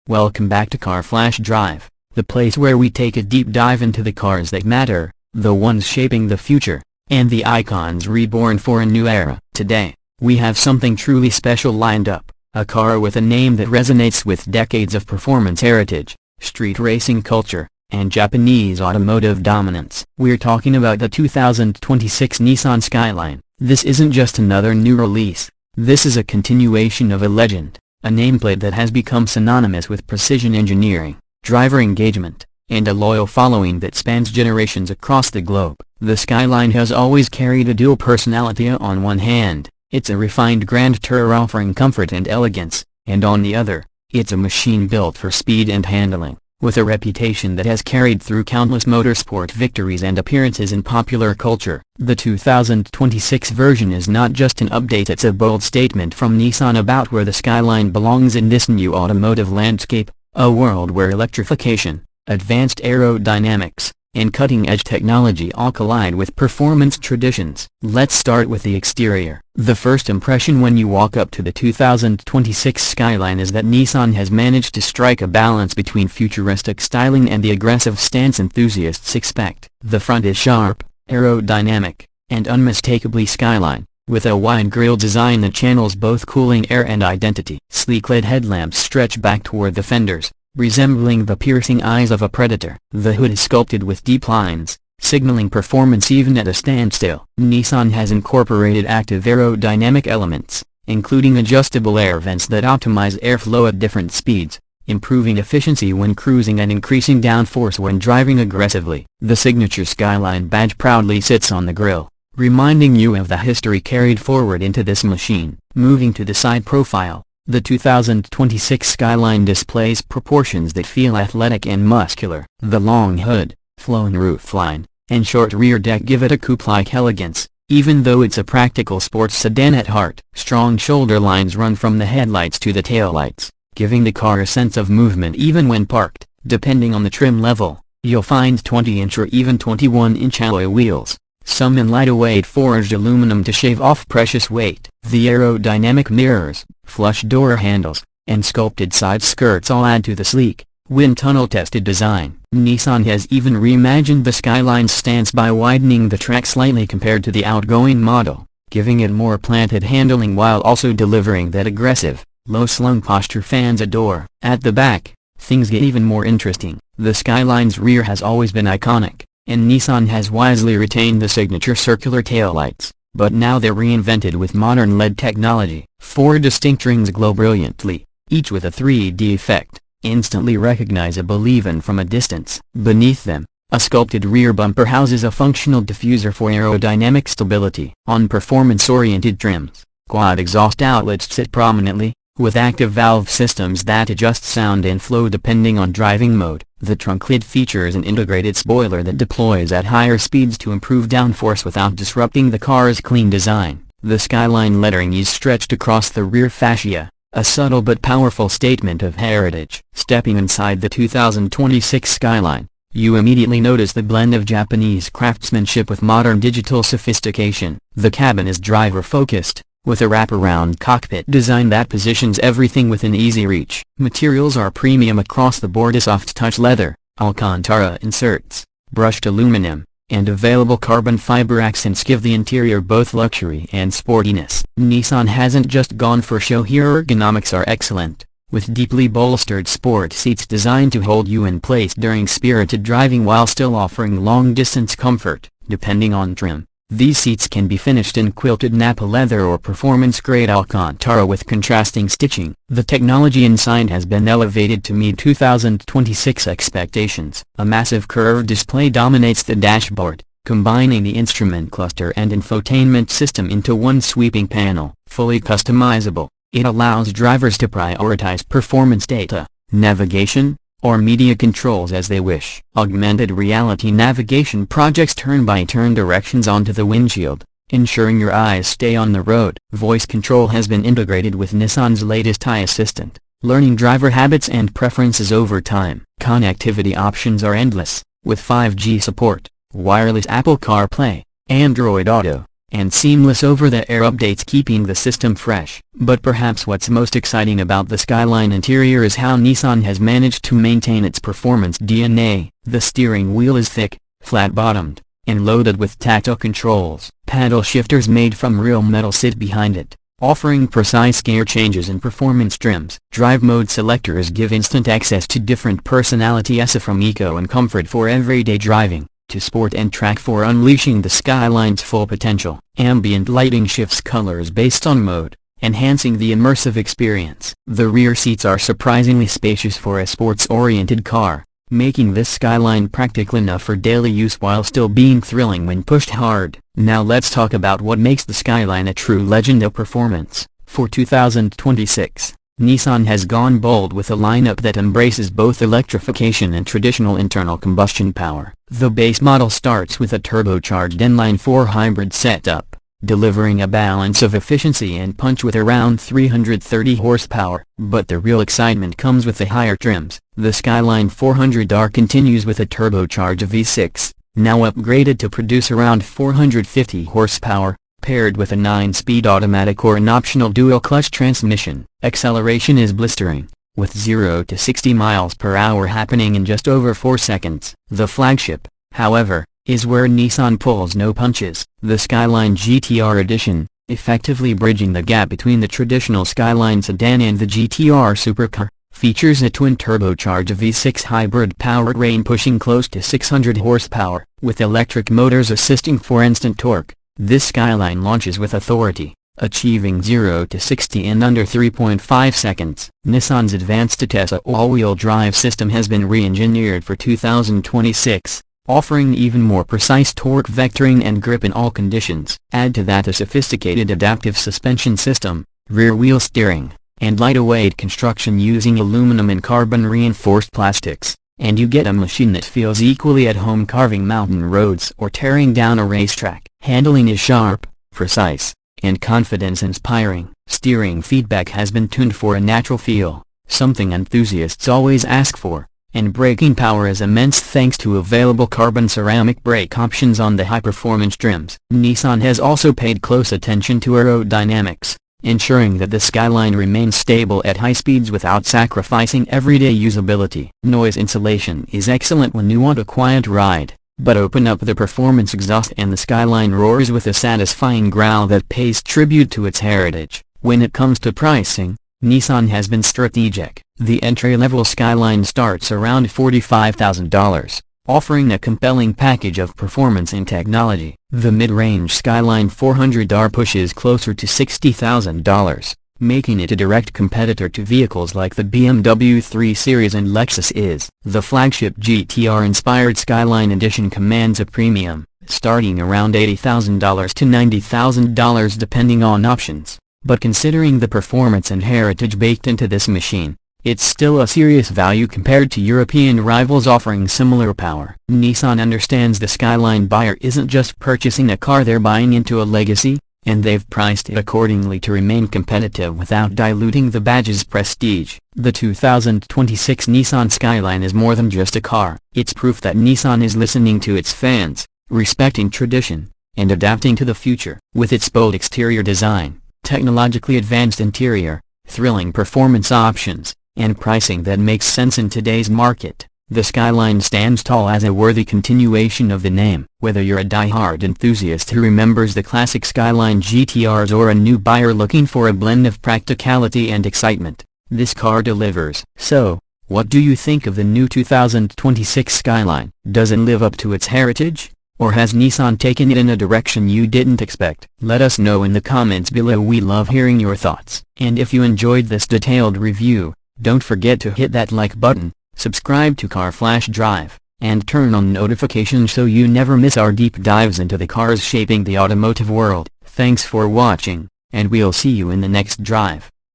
Welcome back to Car Flash Drive, the place where we take a deep dive into the cars that matter, the ones shaping the future, and the icons reborn for a new era. Today, we have something truly special lined up, a car with a name that resonates with decades of performance heritage, street racing culture, and Japanese automotive dominance. We're talking about the 2026 Nissan Skyline. This isn't just another new release, this is a continuation of a legend, a nameplate that has become synonymous with precision engineering, driver engagement, and a loyal following that spans generations across the globe. The Skyline has always carried a dual personality. On one hand, it's a refined grand tour offering comfort and elegance, and on the other, it's a machine built for speed and handling, with a reputation that has carried through countless motorsport victories and appearances in popular culture. The 2026 version is not just an update, it's a bold statement from Nissan about where the Skyline belongs in this new automotive landscape, a world where electrification, advanced aerodynamics, and cutting-edge technology all collide with performance traditions. Let's start with the exterior. The first impression when you walk up to the 2026 Skyline is that Nissan has managed to strike a balance between futuristic styling and the aggressive stance enthusiasts expect. The front is sharp, aerodynamic, and unmistakably Skyline, with a wide grille design that channels both cooling air and identity. Sleek LED headlamps stretch back toward the fenders, resembling the piercing eyes of a predator. The hood is sculpted with deep lines, signaling performance even at a standstill. Nissan has incorporated active aerodynamic elements, including adjustable air vents that optimize airflow at different speeds, improving efficiency when cruising and increasing downforce when driving aggressively. The signature Skyline badge proudly sits on the grille, reminding you of the history carried forward into this machine. Moving to the side profile, the 2026 Skyline displays proportions that feel athletic and muscular. The long hood, flowing roofline, and short rear deck give it a coupe-like elegance, even though it's a practical sports sedan at heart. Strong shoulder lines run from the headlights to the taillights, giving the car a sense of movement even when parked. Depending on the trim level, you'll find 20-inch or even 21-inch alloy wheels, some in lightweight forged aluminum to shave off precious weight. The aerodynamic mirrors, flush door handles, and sculpted side skirts all add to the sleek, wind tunnel-tested design. Nissan has even reimagined the Skyline's stance by widening the track slightly compared to the outgoing model, giving it more planted handling while also delivering that aggressive, low-slung posture fans adore. At the back, things get even more interesting. The Skyline's rear has always been iconic, and Nissan has wisely retained the signature circular taillights, but now they're reinvented with modern LED technology. Four distinct rings glow brilliantly, each with a 3D effect, instantly recognizable even from a distance. Beneath them, a sculpted rear bumper houses a functional diffuser for aerodynamic stability. On performance-oriented trims, quad exhaust outlets sit prominently, with active valve systems that adjust sound and flow depending on driving mode. The trunk lid features an integrated spoiler that deploys at higher speeds to improve downforce without disrupting the car's clean design. The Skyline lettering is stretched across the rear fascia, a subtle but powerful statement of heritage. Stepping inside the 2026 Skyline, you immediately notice the blend of Japanese craftsmanship with modern digital sophistication. The cabin is driver-focused, with a wraparound cockpit design that positions everything within easy reach. Materials are premium across the board: soft-touch leather, Alcantara inserts, brushed aluminum, and available carbon fiber accents give the interior both luxury and sportiness. Nissan hasn't just gone for show here. Ergonomics are excellent, with deeply bolstered sport seats designed to hold you in place during spirited driving while still offering long-distance comfort. Depending on trim, these seats can be finished in quilted Napa leather or performance-grade Alcantara with contrasting stitching. The technology inside has been elevated to meet 2026 expectations. A massive curved display dominates the dashboard, combining the instrument cluster and infotainment system into one sweeping panel. Fully customizable, it allows drivers to prioritize performance data, navigation, or media controls as they wish. Augmented reality navigation projects turn-by-turn directions onto the windshield, ensuring your eyes stay on the road. Voice control has been integrated with Nissan's latest AI assistant, learning driver habits and preferences over time. Connectivity options are endless, with 5G support, wireless Apple CarPlay, Android Auto, and seamless over-the-air updates keeping the system fresh. But perhaps what's most exciting about the Skyline interior is how Nissan has managed to maintain its performance DNA. The steering wheel is thick, flat-bottomed, and loaded with tactile controls. Paddle shifters made from real metal sit behind it, offering precise gear changes and performance trims. Drive mode selectors give instant access to different personalities, from eco and comfort for everyday driving, to sport and track for unleashing the Skyline's full potential. Ambient lighting shifts colors based on mode, enhancing the immersive experience. The rear seats are surprisingly spacious for a sports-oriented car, making this Skyline practical enough for daily use while still being thrilling when pushed hard. Now let's talk about what makes the Skyline a true legend of performance. For 2026, Nissan has gone bold with a lineup that embraces both electrification and traditional internal combustion power. The base model starts with a turbocharged inline-4 hybrid setup, delivering a balance of efficiency and punch with around 330 horsepower. But the real excitement comes with the higher trims. The Skyline 400R continues with a turbocharged V6, now upgraded to produce around 450 horsepower, paired with a 9-speed automatic or an optional dual-clutch transmission. Acceleration is blistering, with 0 to 60 miles per hour happening in just over 4 seconds. The flagship, however, is where Nissan pulls no punches. The Skyline GTR Edition, effectively bridging the gap between the traditional Skyline sedan and the GTR supercar, features a twin-turbocharged V6 hybrid powertrain pushing close to 600 horsepower, with electric motors assisting for instant torque. This Skyline launches with authority, achieving 0 to 60 in under 3.5 seconds. Nissan's advanced Tittle all-wheel drive system has been re-engineered for 2026, offering even more precise torque vectoring and grip in all conditions. Add to that a sophisticated adaptive suspension system, rear-wheel steering, and lightweight construction using aluminum and carbon-reinforced plastics, and you get a machine that feels equally at home carving mountain roads or tearing down a racetrack. Handling is sharp, precise, and confidence-inspiring. Steering feedback has been tuned for a natural feel, something enthusiasts always ask for, and braking power is immense thanks to available carbon ceramic brake options on the high-performance trims. Nissan has also paid close attention to aerodynamics, ensuring that the Skyline remains stable at high speeds without sacrificing everyday usability. Noise insulation is excellent when you want a quiet ride, but open up the performance exhaust and the Skyline roars with a satisfying growl that pays tribute to its heritage. When it comes to pricing, Nissan has been strategic. The entry-level Skyline starts around $45,000, offering a compelling package of performance and technology. The mid-range Skyline 400R pushes closer to $60,000, making it a direct competitor to vehicles like the BMW 3 Series and Lexus is. The flagship GTR-inspired Skyline Edition commands a premium, starting around $80,000 to $90,000 depending on options. But considering the performance and heritage baked into this machine, it's still a serious value compared to European rivals offering similar power. Nissan understands the Skyline buyer isn't just purchasing a car, they're buying into a legacy, and they've priced it accordingly to remain competitive without diluting the badge's prestige. The 2026 Nissan Skyline is more than just a car. It's proof that Nissan is listening to its fans, respecting tradition, and adapting to the future. With its bold exterior design, technologically advanced interior, thrilling performance options, and pricing that makes sense in today's market, the Skyline stands tall as a worthy continuation of the name. Whether you're a die-hard enthusiast who remembers the classic Skyline GTRs or a new buyer looking for a blend of practicality and excitement, this car delivers. So, what do you think of the new 2026 Skyline? Does it live up to its heritage? Or has Nissan taken it in a direction you didn't expect? Let us know in the comments below. We love hearing your thoughts. And if you enjoyed this detailed review, don't forget to hit that like button, subscribe to Car Flash Drive, and turn on notifications so you never miss our deep dives into the cars shaping the automotive world. Thanks for watching, and we'll see you in the next drive.